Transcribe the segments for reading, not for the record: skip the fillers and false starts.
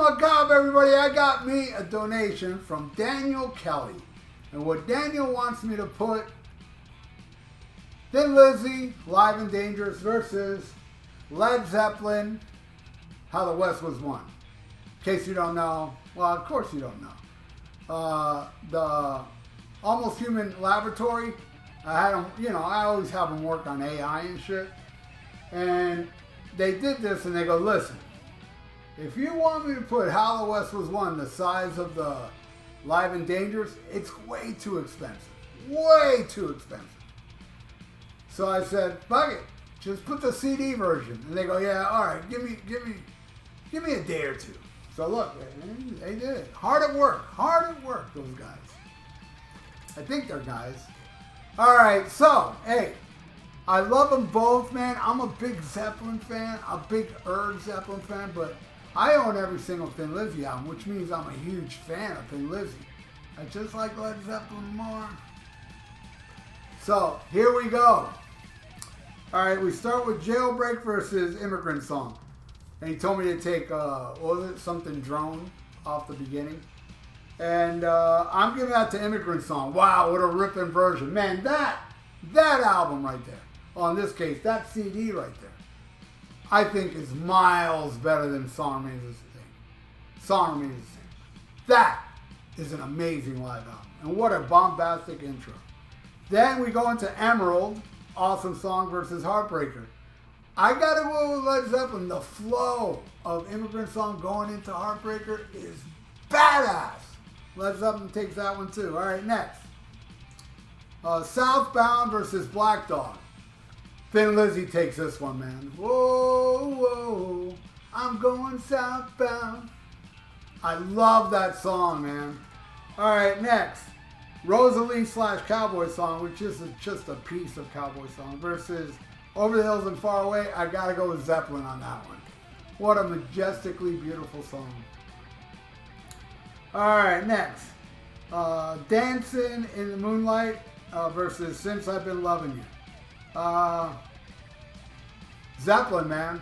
Look up, everybody. I got me a donation from Daniel Kelly. And what Daniel wants me to put, Thin Lizzy, Live and Dangerous versus Led Zeppelin, How the West Was Won. In case you don't know, well, of course you don't know. The Almost Human Laboratory, I had them, you know, I always have them work on AI and shit. And they did this and they go, listen, if you want me to put How the West Was Won the size of the Live and Dangerous, it's way too expensive. Way too expensive. So I said, fuck it. Just put the CD version. And they go, yeah, all right, give me a day or two. So look, they did it. Hard at work, those guys. I think they're guys. All right, so, hey, I love them both, man. I'm a big Zeppelin fan, a big Zeppelin fan, but I own every single Thin Lizzy album, which means I'm a huge fan of Thin Lizzy. I just like Led Zeppelin more. So, here we go. All right, we start with Jailbreak versus Immigrant Song. And he told me to take, what was it, something drone off the beginning. And I'm giving that to Immigrant Song. Wow, what a ripping version. Man, that album right there, well, in this case, that CD right there, I think is miles better than Song Remains the Same. Song Remains the Same. That is an amazing live album. And what a bombastic intro. Then we go into Emerald, awesome song, versus Heartbreaker. I gotta go with Led Zeppelin. The flow of Immigrant Song going into Heartbreaker is badass. Led Zeppelin takes that one too. All right, next. Southbound versus Black Dog. Thin Lizzy takes this one, man. Whoa, whoa, I'm going southbound. I love that song, man. All right, next. Rosalie / Cowboy Song, which is just a piece of Cowboy Song, versus Over the Hills and Far Away. I gotta go with Zeppelin on that one. What a majestically beautiful song. All right, next. Dancing in the Moonlight versus Since I've Been Loving You. Zeppelin, man.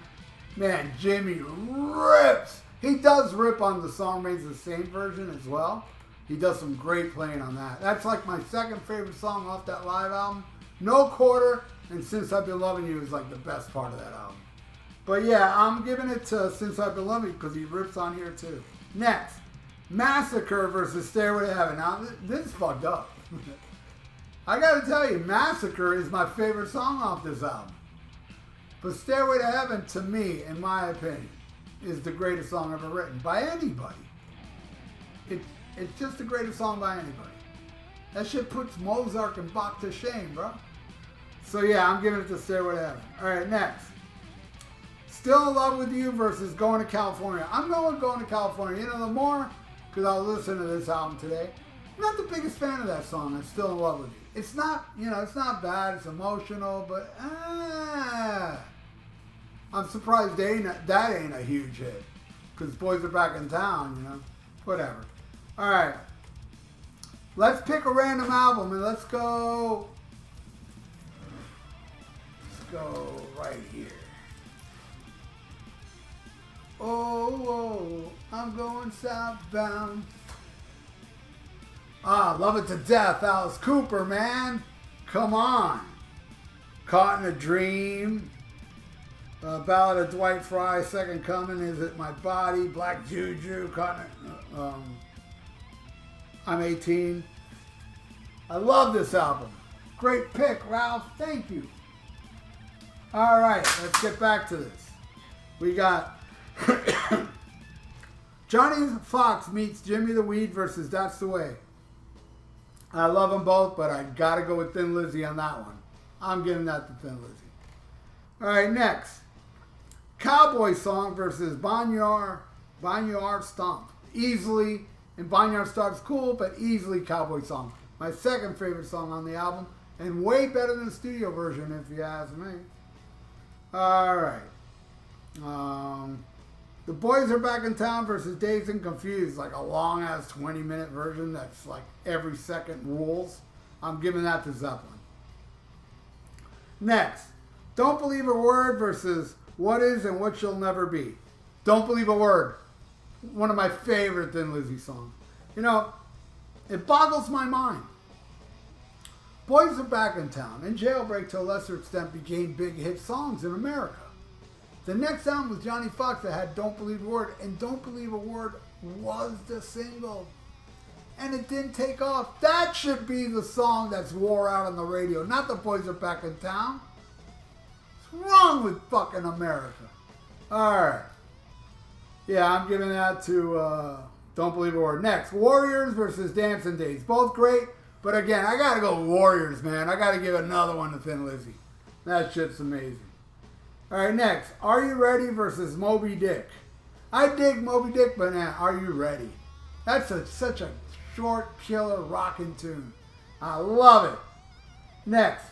Man, Jimmy rips. He does rip on the Song Remains the Same version as well. He does some great playing on that. That's like my second favorite song off that live album. No Quarter and Since I've Been Loving You is like the best part of that album. But yeah, I'm giving it to Since I've Been Loving You because he rips on here too. Next, Massacre versus Stairway to Heaven. Now, this is fucked up. I gotta tell you, Massacre is my favorite song off this album. But Stairway to Heaven, to me, in my opinion, is the greatest song ever written by anybody. It's just the greatest song by anybody. That shit puts Mozart and Bach to shame, bro. So yeah, I'm giving it to Stairway to Heaven. All right, next. Still in Love with You versus Going to California. I'm going to California. You know, the more, because I was listening to this album today, I'm not the biggest fan of that song, I'm Still in Love with You. It's not, you know, it's not bad, it's emotional, but I'm surprised that ain't a huge hit. Because Boys Are Back in Town, you know, whatever. All right, let's pick a random album and let's go right here. Oh, I'm going southbound. Love It to Death, Alice Cooper, man. Come on. Caught in a Dream. Ballad of Dwight Fry, Second Coming, Is It My Body, Black Juju, Caught in I'm 18. I love this album. Great pick, Ralph. Thank you. All right, let's get back to this. We got Johnny Fox meets Jimmy the Weed versus That's the Way. I love them both, but I got to go with Thin Lizzy on that one. I'm giving that to Thin Lizzy. All right, next. Cowboy Song versus Boneyard Stomp. Easily. And Boneyard Stomp's cool, but easily Cowboy Song. My second favorite song on the album, and way better than the studio version, if you ask me. All right. The Boys Are Back in Town versus Dazed and Confused, like a long-ass 20-minute version that's like every second rules. I'm giving that to Zeppelin. Next, Don't Believe a Word versus What Is and What Shall Never Be. Don't believe a word. one of my favorite Thin Lizzy songs. You know, it boggles my mind. Boys Are Back in Town and Jailbreak to a lesser extent became big hit songs in America. The next album was Johnny Fox that had Don't Believe a Word, and Don't Believe a Word was the single. And it didn't take off. That should be the song that's wore out on the radio, not the Boys Are Back in Town. What's wrong with fucking America? Alright. Yeah, I'm giving that to Don't Believe a Word. Next, Warriors versus Dancing Days. Both great, but again, I gotta go Warriors, man. I gotta give another one to Thin Lizzy. That shit's amazing. Alright, next, Are You Ready versus Moby Dick. I dig Moby Dick, but man, Are You Ready? That's such a short, killer, rockin' tune. I love it. Next,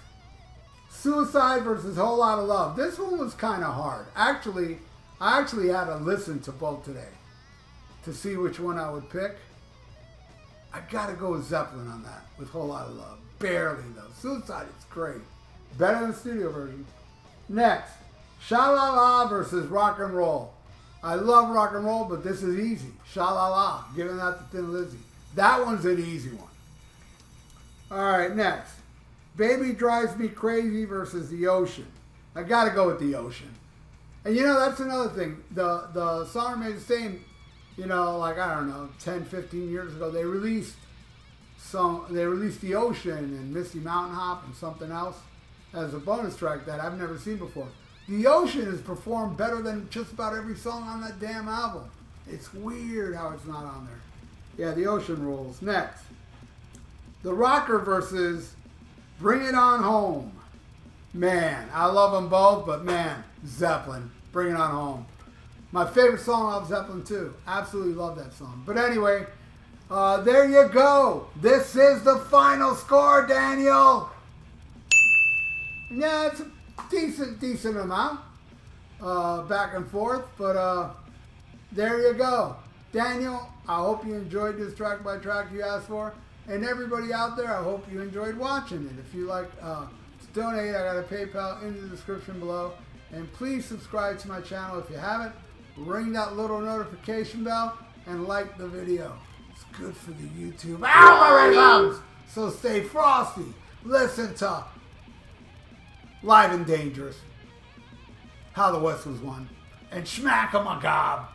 Suicide versus Whole Lotta Love. This one was kind of hard. Actually, I actually had to listen to both today to see which one I would pick. I gotta go with Zeppelin on that, with Whole Lotta Love. Barely though. Suicide is great. Better than the studio version. Next, Sha-La-La versus Rock and Roll. I love rock and roll, but this is easy. Sha-La-La. Giving that to Thin Lizzy. That one's an easy one. Alright, next. Baby Drives Me Crazy versus The Ocean. I gotta go with The Ocean. And you know, that's another thing. The song remains the same, you know, like, I don't know, 10, 15 years ago, they released The Ocean and Misty Mountain Hop and something else as a bonus track that I've never seen before. The Ocean is performed better than just about every song on that damn album. It's weird how it's not on there. Yeah, The Ocean rules. Next, The Rocker versus Bring It On Home. Man, I love them both, but man, Zeppelin, Bring It On Home. My favorite song off Zeppelin too. Absolutely love that song. But anyway, there you go. This is the final score, Daniel. Yeah, it's a decent amount. Back and forth, but there you go. Daniel, I hope you enjoyed this track by track you asked for. And everybody out there, I hope you enjoyed watching it. If you like to donate, I got a PayPal in the description below. And please subscribe to my channel if you haven't. Ring that little notification bell and like the video. It's good for the YouTube algorithm. So stay frosty. Listen to Live and Dangerous, How the West Was Won, and Smack 'em a Gob.